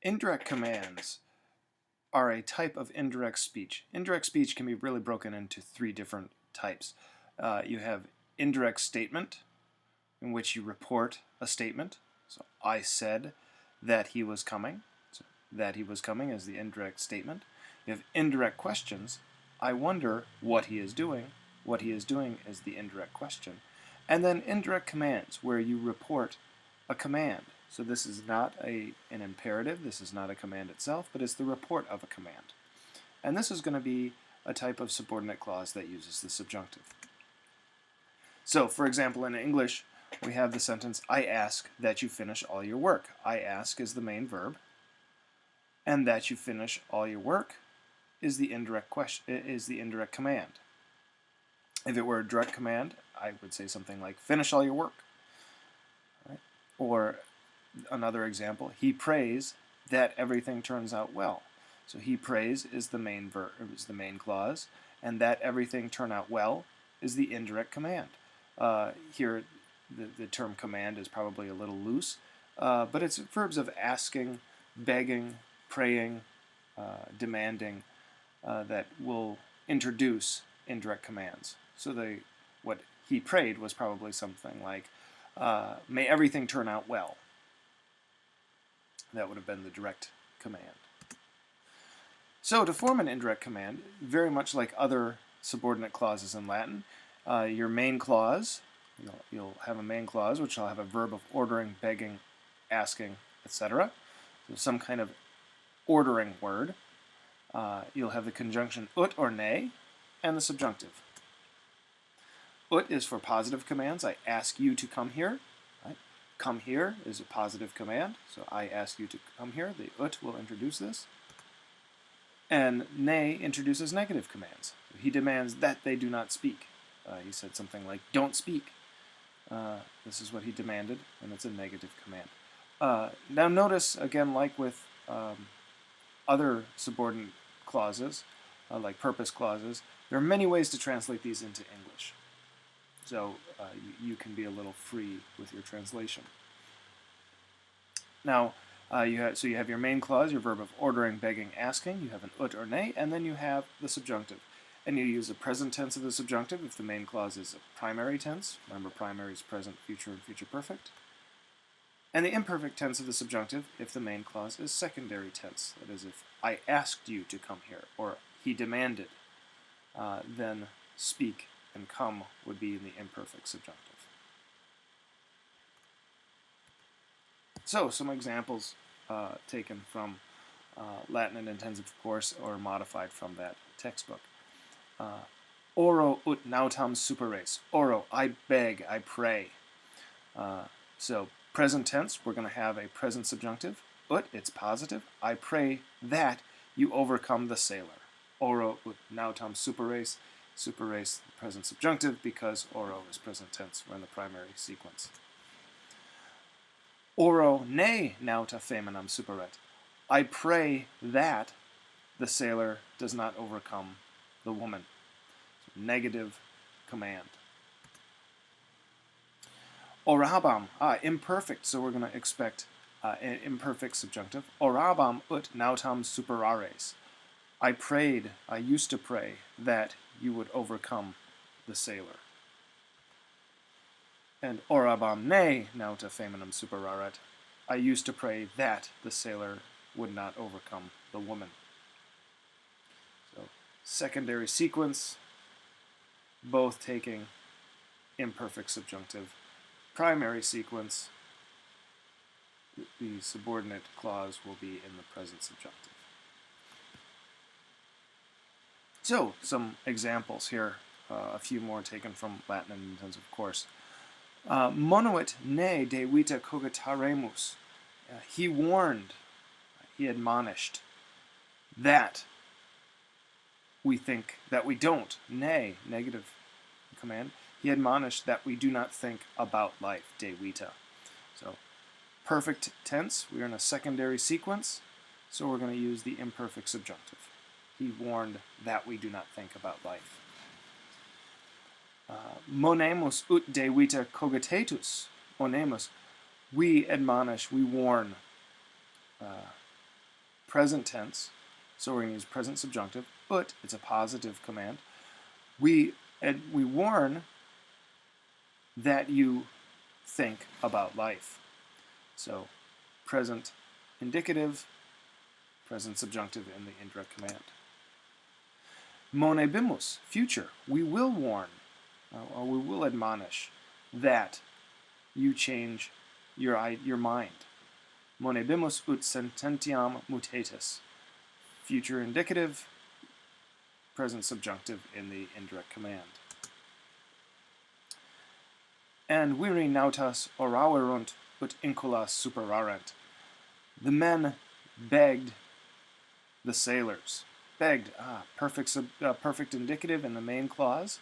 Indirect commands are a type of indirect speech. Indirect speech can be really broken into three different types. You have indirect statement, in which you report a statement. So I said that he was coming. So that he was coming is the indirect statement. You have indirect questions. I wonder what he is doing. What he is doing is the indirect question. And then indirect commands, where you report a command. So this is not an imperative, this is not a command itself, but it's the report of a command. And this is going to be a type of subordinate clause that uses the subjunctive. So, for example, in English, we have the sentence, I ask that you finish all your work. I ask is the main verb, and that you finish all your work is the indirect command. If it were a direct command, I would say something like, finish all your work. Right? Or another example, he prays that everything turns out well. So he prays is the main verb, is the main clause, and that everything turn out well is the indirect command. Here, the term command is probably a little loose, but it's verbs of asking, begging, praying, demanding that will introduce indirect commands. So what he prayed was probably something like, may everything turn out well. That would have been the direct command. So to form an indirect command, very much like other subordinate clauses in Latin, your main clause, you'll have a main clause which will have a verb of ordering, begging, asking, etc. So some kind of ordering word. You'll have the conjunction ut or ne, and the subjunctive. Ut is for positive commands. I ask you to come here. Right? Come here is a positive command, so I ask you to come here. The ut will introduce this. And ne introduces negative commands. He demands that they do not speak. He said something like, don't speak. This is what he demanded, and it's a negative command. Now notice, again, like with other subordinate clauses, like purpose clauses, there are many ways to translate these into English. So you can be a little free with your translation. Now, you have your main clause, your verb of ordering, begging, asking. You have an ut or ne, and then you have the subjunctive. And you use the present tense of the subjunctive if the main clause is a primary tense. Remember, primary is present, future, and future perfect. And the imperfect tense of the subjunctive if the main clause is secondary tense. That is, if I asked you to come here, or he demanded, then speak and come would be in the imperfect subjunctive. So, some examples taken from Latin and intensive course or modified from that textbook. Oro ut nautam superes. Oro, I beg, I pray. So, present tense, we're going to have a present subjunctive. Ut, it's positive. I pray that you overcome the sailor. Oro ut nautam superes. Superes, the present subjunctive, because oro is present tense. We're in the primary sequence. Oro ne nauta feminam superet. I pray that the sailor does not overcome the woman. So, negative command. Orabam, imperfect, so we're going to expect an imperfect subjunctive. Orabam ut nautam superares. I prayed, I used to pray, that you would overcome the sailor. And orabam ne nauta feminam superaret. I used to pray that the sailor would not overcome the woman. So, secondary sequence, both taking imperfect subjunctive. Primary sequence, the subordinate clause will be in the present subjunctive. So, some examples here, a few more taken from Latin and intensive course. Monuit ne de vita cogitaremus. He warned, he admonished, that we think, that we don't. Ne, negative command. He admonished that we do not think about life, de vita. So, perfect tense, we're in a secondary sequence, so we're going to use the imperfect subjunctive. He warned that we do not think about life. Monemus ut de vita cogitatus. Monemus, we admonish, we warn present tense, so we're going to use present subjunctive. Ut, it's a positive command. We warn that you think about life. So present indicative, present subjunctive in the indirect command. Monebimus, future. We will warn, or we will admonish that you change your mind. Monebimus ut sententiam mutatis. Future indicative, present subjunctive in the indirect command. And viri nautas oraverunt ut inculas superarent. The men begged the sailors. Begged, perfect indicative in the main clause.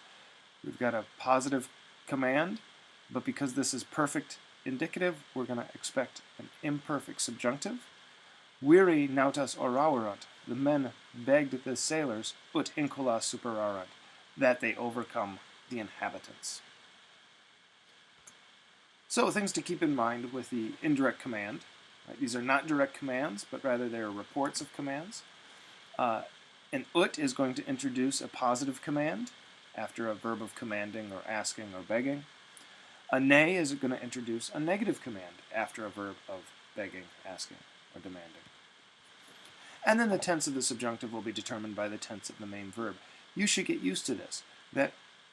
We've got a positive command, but because this is perfect indicative, we're going to expect an imperfect subjunctive. Viri nautas oraverunt. The men begged the sailors, ut inculas superarent, that they overcome the inhabitants. So things to keep in mind with the indirect command. Right? These are not direct commands, but rather they are reports of commands. An ut is going to introduce a positive command after a verb of commanding or asking or begging. A ne is going to introduce a negative command after a verb of begging, asking, or demanding. And then the tense of the subjunctive will be determined by the tense of the main verb. You should get used to this, that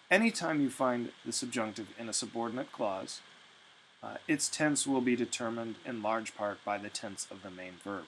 anytime you find the subjunctive in a subordinate clause, its tense will be determined in large part by the tense of the main verb.